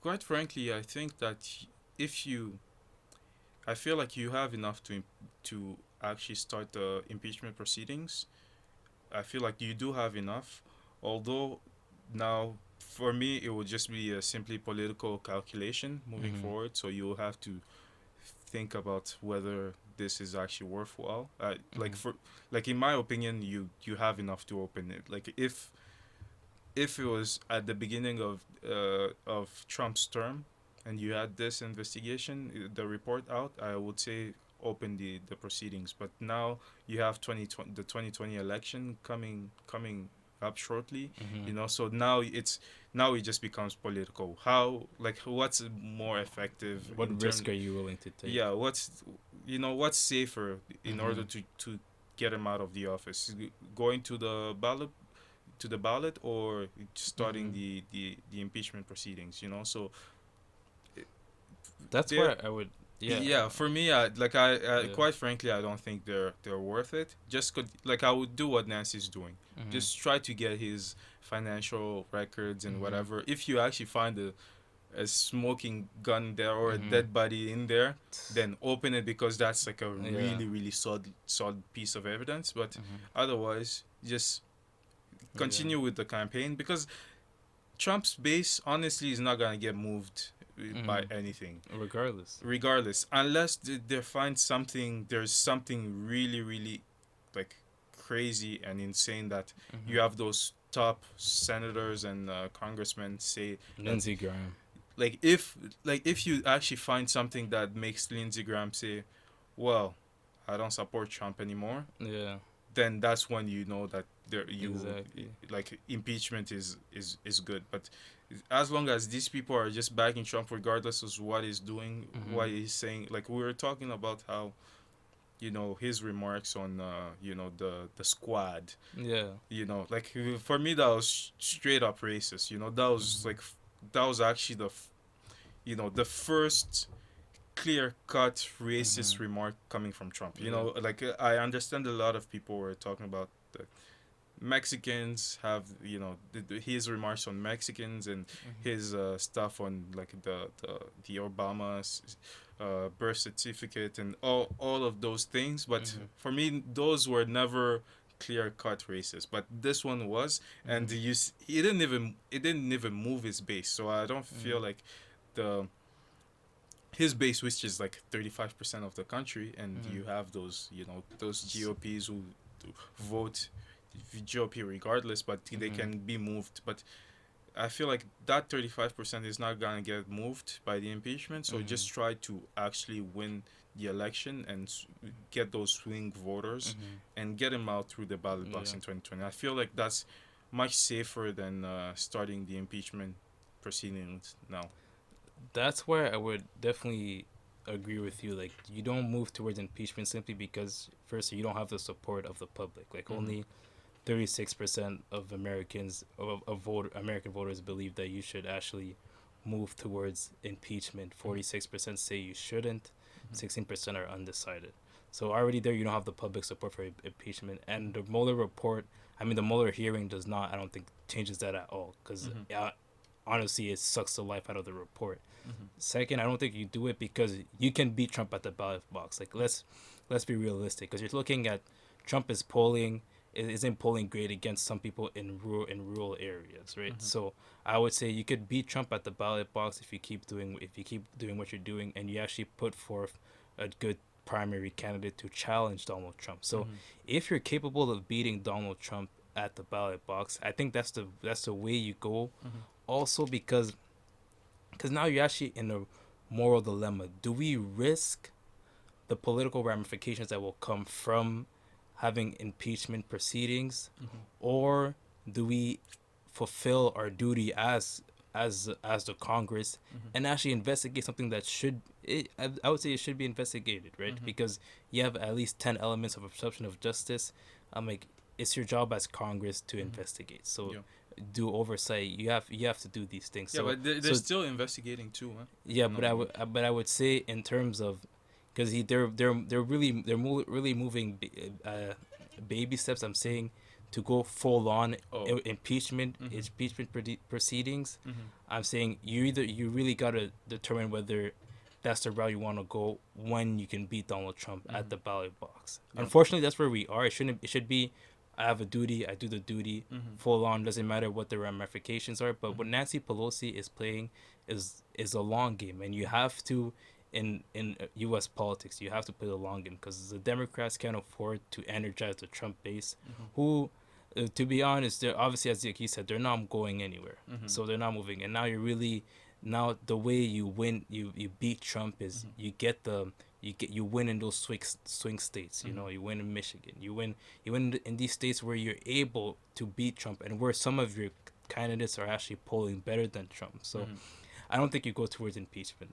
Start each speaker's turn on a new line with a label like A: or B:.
A: quite frankly, I think that if you, I feel like you have enough to actually start the impeachment proceedings. I feel like you do have enough, although now for me it would just be a simply political calculation moving
B: Mm-hmm.
A: forward. So you'll have to think about whether this is actually worthwhile. Like
B: Mm-hmm.
A: for like in my opinion, you have enough to open it. Like if it was at the beginning of Trump's term, and you had this investigation, the report out, I would say open the proceedings. But now you have 2020, the 2020 election coming up shortly,
B: Mm-hmm.
A: so now it just becomes political. How, like, what's more effective
B: What
A: in terms,
B: risk are you willing to take?
A: yeah, what's safer in
B: Mm-hmm.
A: order to get him out of the office, going to the ballot or
B: Mm-hmm.
A: starting the impeachment proceedings, so
B: That's
A: there.
B: where I would. Yeah.
A: Yeah, for me, I
B: Yeah.
A: quite frankly, I don't think they're worth it. Just like I would do what Nancy's doing,
B: Mm-hmm.
A: just try to get his financial records and
B: Mm-hmm.
A: whatever. If you actually find a smoking gun there or a
B: Mm-hmm.
A: dead body in there, then open it, because that's like a
B: Yeah.
A: really really solid piece of evidence. But
B: Mm-hmm.
A: otherwise, just
B: Yeah.
A: continue with the campaign, because Trump's base honestly is not gonna get moved by
B: Mm-hmm.
A: anything,
B: Regardless.
A: regardless, unless they find something. There's something really, really, like, crazy and insane that
B: Mm-hmm.
A: you have those top senators and congressmen say that,
B: Lindsey Graham.
A: like if you actually find something that makes Lindsey Graham say, "Well, I don't support Trump anymore,"
B: Yeah.
A: then that's when you know that
B: Exactly.
A: like impeachment is good. But as long as these people are just backing Trump regardless of what he's doing,
B: Mm-hmm.
A: what he's saying, like we were talking about how his remarks on the squad,
B: Yeah.
A: like for me that was straight up racist. That was
B: Mm-hmm.
A: like that was actually the first clear cut
B: Mm-hmm.
A: racist remark coming from Trump.
B: Yeah.
A: Like I understand a lot of people were talking about the Mexicans have, his remarks on Mexicans and
B: Mm-hmm.
A: his stuff on like the Obama's birth certificate and all of those things. But
B: Mm-hmm.
A: for me, those were never clear cut racist. But this one was, and
B: Mm-hmm.
A: he didn't even move his base. So I don't
B: Mm-hmm.
A: feel like the his base, which is like 35% of the country, and
B: Mm-hmm.
A: you have those GOPs who vote GOP regardless, but they
B: Mm-hmm.
A: can be moved. But I feel like that 35% is not gonna get moved by the impeachment. So
B: Mm-hmm.
A: just try to actually win the election and get those swing voters
B: Mm-hmm.
A: and get them out through the ballot box
B: Yeah.
A: in 2020. I feel like that's much safer than starting the impeachment proceedings now.
B: That's where I would definitely agree with you. Like, you don't move towards impeachment simply because, first, you don't have the support of the public. Like,
A: Mm-hmm.
B: only 36% of American voters believe that you should actually move towards impeachment. 46% say you shouldn't.
A: Mm-hmm.
B: 16% are undecided. So already there, you don't have the public support for impeachment. And the Mueller report, I mean, the Mueller hearing does not, I don't think, changes that at all. Because
A: Mm-hmm.
B: honestly, it sucks the life out of the report.
A: Mm-hmm.
B: Second, I don't think you do it because you can beat Trump at the ballot box. Like, let's be realistic, because you're looking at Trump isn't polling great against some people in rural areas, right?
A: Mm-hmm.
B: So I would say you could beat Trump at the ballot box if you keep doing what you're doing, and you actually put forth a good primary candidate to challenge Donald Trump. So
A: Mm-hmm.
B: if you're capable of beating Donald Trump at the ballot box, I think that's the way you go.
A: Mm-hmm.
B: Also, because now you're actually in a moral dilemma. Do we risk the political ramifications that will come from having impeachment proceedings,
A: Mm-hmm.
B: or do we fulfill our duty as the Congress
A: Mm-hmm.
B: and actually investigate something that I would say it should be investigated, right?
A: Mm-hmm.
B: Because you have at least 10 elements of obstruction of justice. I'm like, it's your job as Congress to
A: Mm-hmm.
B: investigate. So
A: Yeah.
B: do oversight. You have to do these things.
A: Yeah,
B: So
A: but they're
B: so
A: still investigating too, huh? If
B: yeah,
A: I'm not wrong.
B: but I would say in terms of, because they're really moving baby steps. I'm saying to go full on
A: Oh.
B: impeachment proceedings.
A: Mm-hmm.
B: I'm saying you really gotta determine whether that's the route you want to go when you can beat Donald Trump at the ballot box.
A: Yeah.
B: Unfortunately, that's where we are. It should be, I have a duty, I do the duty,
A: Mm-hmm.
B: full on. Doesn't matter what the ramifications are. But what Nancy Pelosi is playing is a long game, and you have to. In U.S. politics, you have to play the long game because the Democrats can't afford to energize the Trump base, who, to be honest, they're obviously, as you said, they're not going anywhere. So they're not moving. And now you're really, now the way you win, you beat Trump is you win in those swing states. You know, you win in Michigan, you win in these states where you're able to beat Trump, and where some of your candidates are actually polling better than Trump. So I don't think you go towards impeachment.